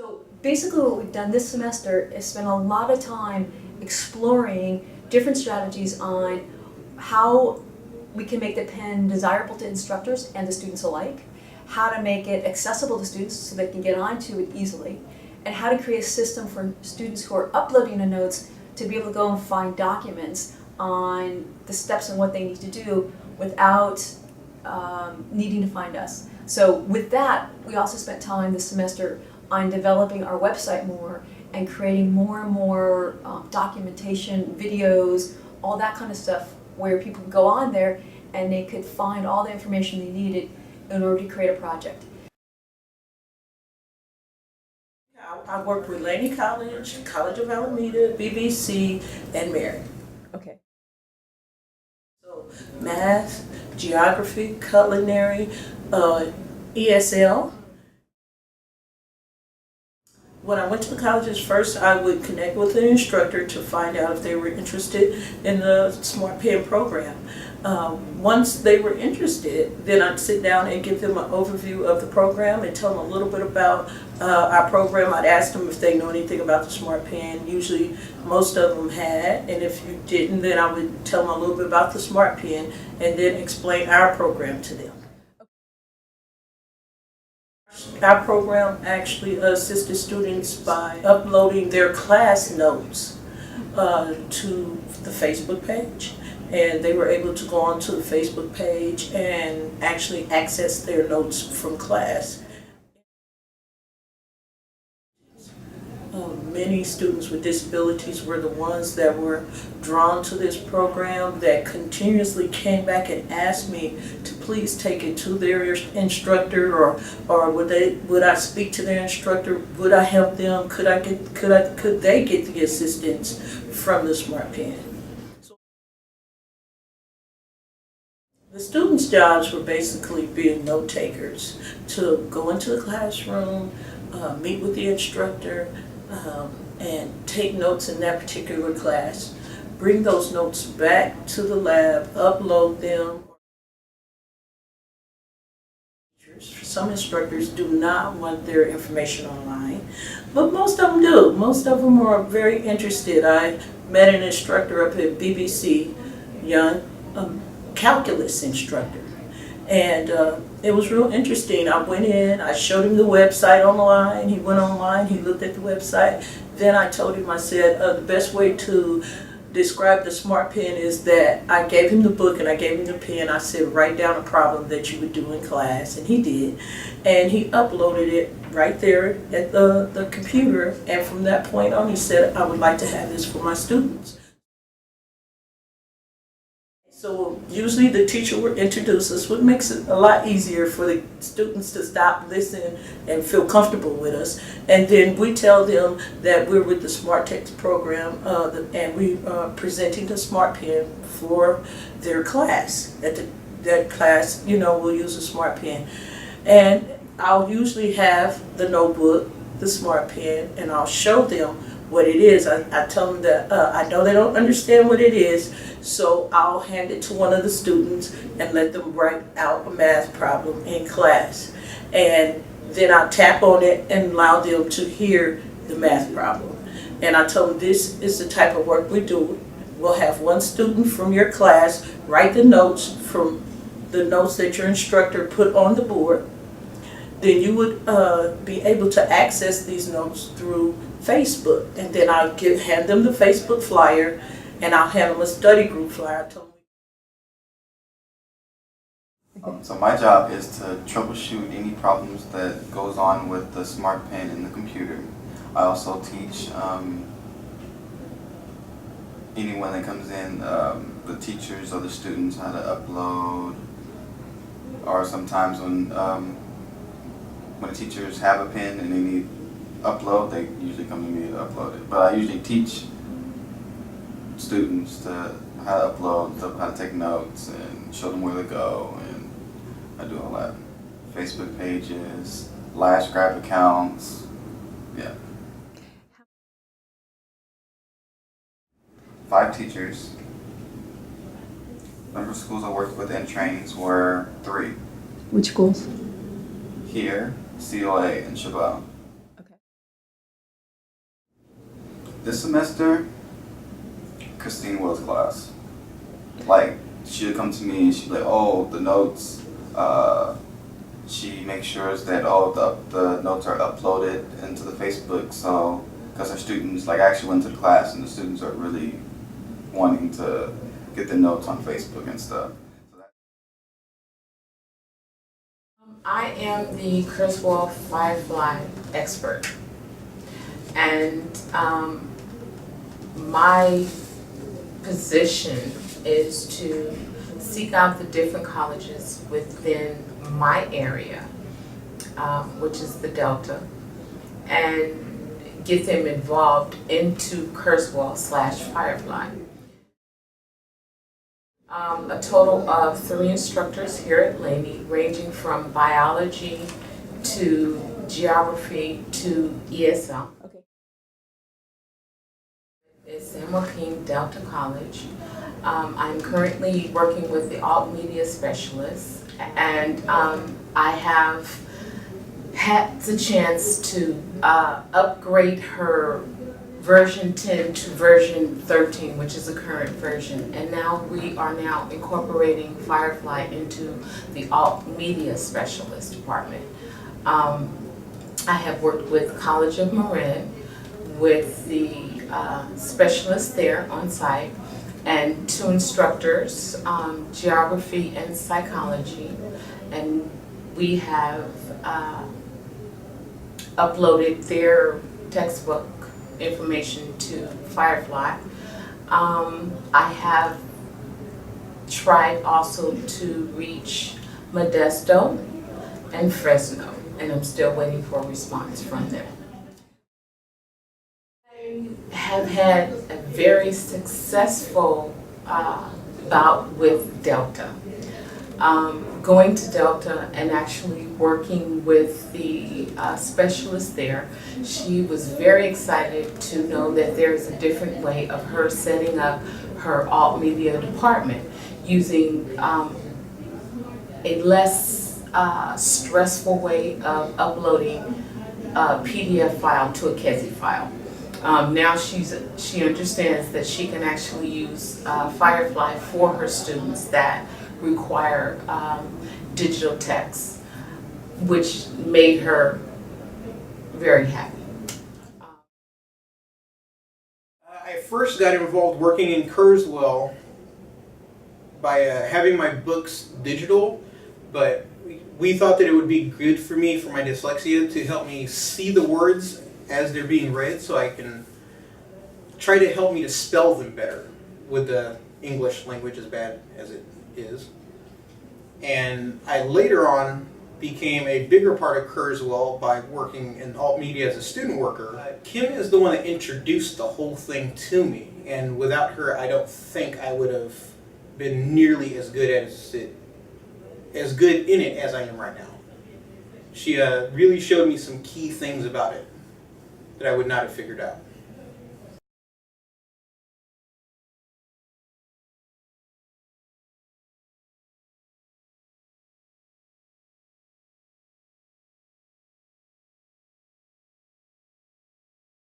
So basically what we've done this semester is spend a lot of time exploring different strategies on how we can make the pen desirable to instructors and to students alike, how to make it accessible to students so they can get onto it easily, and how to create a system for students who are uploading the notes to be able to go and find documents on the steps and what they need to do without needing to find us. So with that, we also spent time this semester on developing our website more and creating more and more documentation, videos, all that kind of stuff where people could go on there and they could find all the information they needed in order to create a project. I worked with Laney College, College of Alameda, BBC, and Mary. Okay. So math, geography, culinary, ESL. When I went to the colleges, first I would connect with an instructor to find out if they were interested in the Smartpen program. Once they were interested, then I'd sit down and give them an overview of the program and tell them a little bit about our program. I'd ask them if they know anything about the Smartpen. Usually most of them had, and if you didn't, then I would tell them a little bit about the Smartpen and then explain our program to them. Our program actually assisted students by uploading their class notes to the Facebook page, and they were able to go onto the Facebook page and actually access their notes from class. Many students with disabilities were the ones that were drawn to this program, that continuously came back and asked me to please take it to their instructor, or would I speak to their instructor? Would I help them? Could they get the assistance from the Smartpen? The students' jobs were basically being note takers, to go into the classroom, meet with the instructor, and take notes in that particular class, bring those notes back to the lab, upload them. Some instructors do not want their information online, but most of them do. Most of them are very interested. I met an instructor up at BBC, young calculus instructor, and it was real interesting. I went in, I showed him the website online, he went online, he looked at the website. Then I told him, I said, the best way to describe the Smartpen is that I gave him the book and I gave him the pen. I said, write down a problem that you would do in class, and he did. And he uploaded it right there at the computer, and from that point on he said, I would like to have this for my students. So usually the teacher would introduce us, what makes it a lot easier for the students to stop, listen, and feel comfortable with us. And then we tell them that we're with the Smart Text program, and we are presenting the Smartpen for their class. That class, will use a Smartpen. And I'll usually have the notebook, the Smartpen, and I'll show them what it is. I tell them that I know they don't understand what it is, so I'll hand it to one of the students and let them write out a math problem in class. And then I tap on it and allow them to hear the math problem. And I tell them this is the type of work we do. We'll have one student from your class write the notes from the notes that your instructor put on the board. Then you would be able to access these notes through Facebook, and then I'll hand them the Facebook flyer, and I'll hand them a study group flyer. So my job is to troubleshoot any problems that goes on with the Smartpen in the computer. I also teach anyone that comes in, the teachers or the students, how to upload, or sometimes when the teachers have a pen and they need upload, they usually come to me to upload it. But I usually teach students how to upload, how to take notes, and show them where to go, and I do all that. Facebook pages, Last Grab accounts, yeah. 5 teachers. Number of schools I worked with and trainings were 3. Which schools? Here, COA, and Chabot. This semester, Christine Will's class. Like, she would come to me and she'd be like, oh, the notes, she makes sure that all the notes are uploaded into the Facebook, so, because her students, like, I actually went to the class and the students are really wanting to get the notes on Facebook and stuff. I am the Kurzweil Firefly expert, and my position is to seek out the different colleges within my area, which is the Delta, and get them involved into Kurzweil/Firefly. A total of 3 instructors here at Laney, ranging from biology to geography to ESL. Okay. It's San Joaquin Delta College. I'm currently working with the alt media specialist, and I have had the chance to upgrade her version 10 to version 13, which is the current version, and now we are now incorporating Firefly into the alt media specialist department. I have worked with College of Marin, with the specialist there on site, and 2 instructors, geography and psychology, and we have uploaded their textbook information to Firefly. I have tried also to reach Modesto and Fresno, and I'm still waiting for a response from them. I have had a very successful bout with Delta. Going to Delta and actually working with the specialist there, she was very excited to know that there's a different way of her setting up her alt media department using a less stressful way of uploading a PDF file to a Kezi file. Now she understands that she can actually use Firefly for her students that require digital text, which made her very happy. I first got involved working in Kurzweil by having my books digital, but we thought that it would be good for me, for my dyslexia, to help me see the words as they're being read, so I can try to help me to spell them better with the English language as bad as it is. And I later on became a bigger part of Kurzweil by working in alt media as a student worker. Kim is the one that introduced the whole thing to me, and without her I don't think I would have been nearly as good in it as I am right now. She really showed me some key things about it that I would not have figured out.